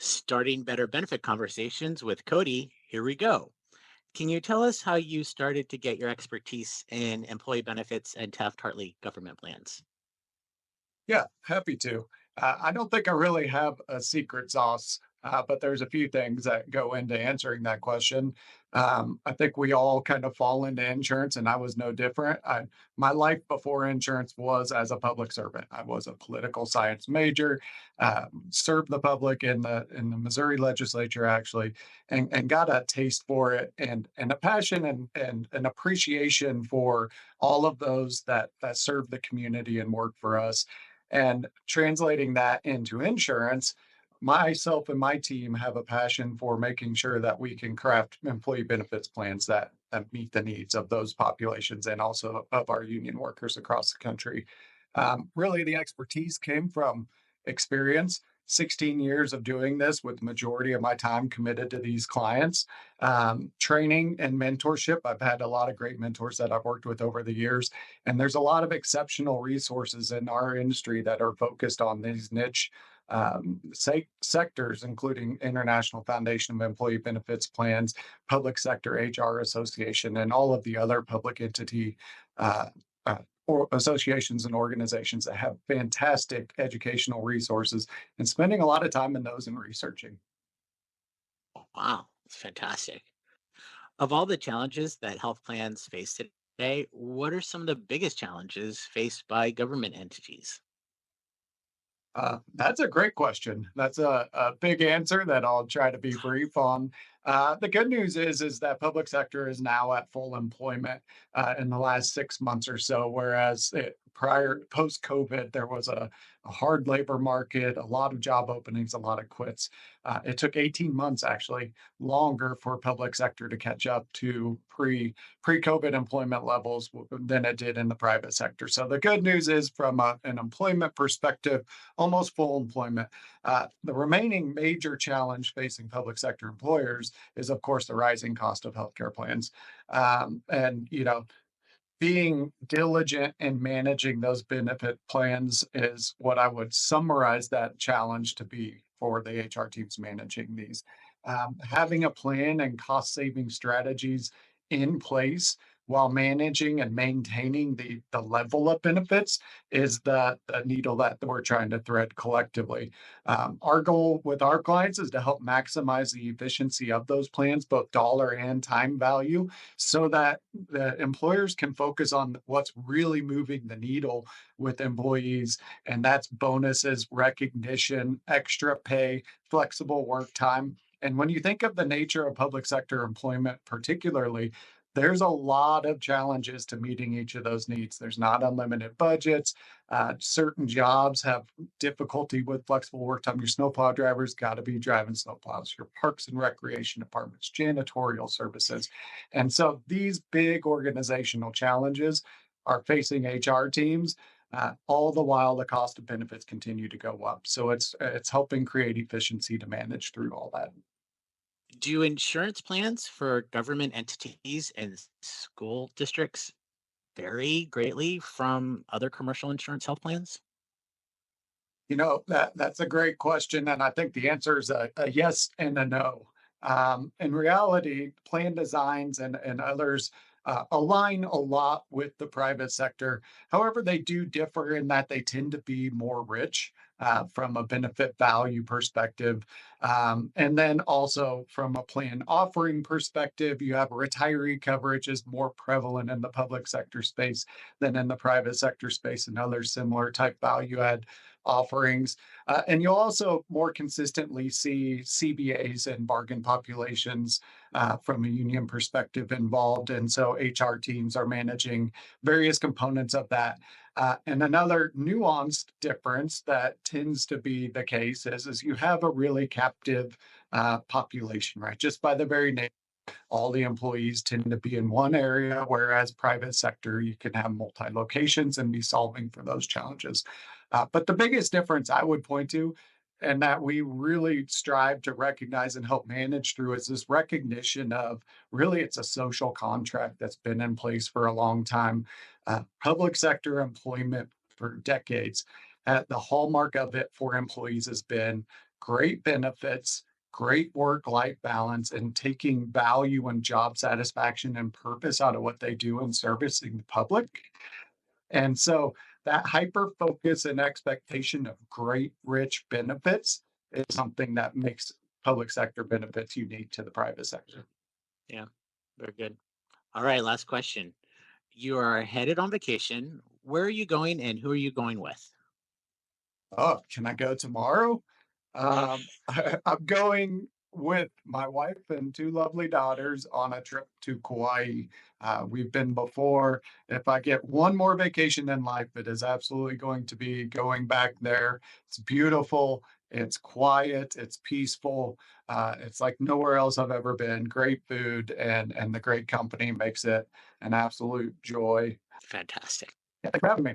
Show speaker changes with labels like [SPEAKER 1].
[SPEAKER 1] Starting better benefit conversations with Cody. Here we go. Can you tell us how you started to get your expertise in employee benefits and Taft Hartley government plans?
[SPEAKER 2] Yeah, happy to. I don't think I really have a secret sauce, but there's a few things that go into answering that question. I think we all kind of fall into insurance, and I was no different. My life before insurance was as a public servant. I was a political science major, served the public in the Missouri legislature actually, and got a taste for it and a passion and an appreciation for all of those that serve the community and work for us and translating that into insurance, myself and my team have a passion for making sure that we can craft employee benefits plans that meet the needs of those populations and also of our union workers across the country. Really, the expertise came from experience. 16 years of doing this with the majority of my time committed to these clients. Training and mentorship. I've had a lot of great mentors that I've worked with over the years, and there's a lot of exceptional resources in our industry that are focused on these niche sectors, including International Foundation of Employee Benefits Plans, Public Sector HR Association, and all of the other public entity uh, uh, or associations and organizations that have fantastic educational resources and spending a lot of time in those and researching.
[SPEAKER 1] Wow, it's fantastic. Of all the challenges that health plans face today, what are some of the biggest challenges faced by government entities?
[SPEAKER 2] That's a great question. That's a big answer that I'll try to be brief on. The good news is that public sector is now at full employment in the last 6 months or so, whereas prior post COVID there was a hard labor market, a lot of job openings, a lot of quits. It took 18 months actually longer for public sector to catch up to pre-COVID employment levels than it did in the private sector. So the good news is from an employment perspective almost full employment. The remaining major challenge facing public sector employers is, of course, the rising cost of healthcare plans. Being diligent in managing those benefit plans is what I would summarize that challenge to be for the HR teams managing these. Having a plan and cost saving strategies in place while managing and maintaining the level of benefits is the needle that we're trying to thread collectively. Our goal with our clients is to help maximize the efficiency of those plans, both dollar and time value, so that the employers can focus on what's really moving the needle with employees, and that's bonuses, recognition, extra pay, flexible work time. And when you think of the nature of public sector employment, particularly, there's a lot of challenges to meeting each of those needs. There's not unlimited budgets. Certain jobs have difficulty with flexible work time. Your snowplow drivers got to be driving snowplows, your parks and recreation departments, janitorial services. And so these big organizational challenges are facing HR teams. All the while, the cost of benefits continue to go up. So it's helping create efficiency to manage through all that.
[SPEAKER 1] Do insurance plans for government entities and school districts vary greatly from other commercial insurance health plans?
[SPEAKER 2] That's a great question, and I think the answer is a yes and a no. In reality, plan designs and others align a lot with the private sector. However, they do differ in that they tend to be more rich from a benefit value perspective. And then also from a plan offering perspective, you have retiree coverage is more prevalent in the public sector space than in the private sector space and other similar type value add offerings. And you'll also more consistently see CBAs and bargain populations from a union perspective involved. And so HR teams are managing various components of that. And another nuanced difference that tends to be the case is you have a really captive population, right? Just by the very name, all the employees tend to be in one area, whereas private sector, you can have multi locations and be solving for those challenges. But the biggest difference I would point to, and that we really strive to recognize and help manage through, is this recognition of really it's a social contract that's been in place for a long time. Public sector employment for decades. The hallmark of it for employees has been great benefits, great work-life balance, and taking value and job satisfaction and purpose out of what they do in servicing the public. And so that hyper focus and expectation of great, rich benefits is something that makes public sector benefits unique to the private sector.
[SPEAKER 1] Yeah, very good. All right, last question. You are headed on vacation. Where are you going and who are you going with?
[SPEAKER 2] Oh, can I go tomorrow? I'm going with my wife and 2 lovely daughters on a trip to Kauai. We've been before. If I get one more vacation in life, it is absolutely going to be going back there. It's beautiful, it's quiet, it's peaceful. It's like nowhere else I've ever been. Great food and the great company makes it an absolute joy.
[SPEAKER 1] Fantastic.
[SPEAKER 2] Yeah, thanks for having me.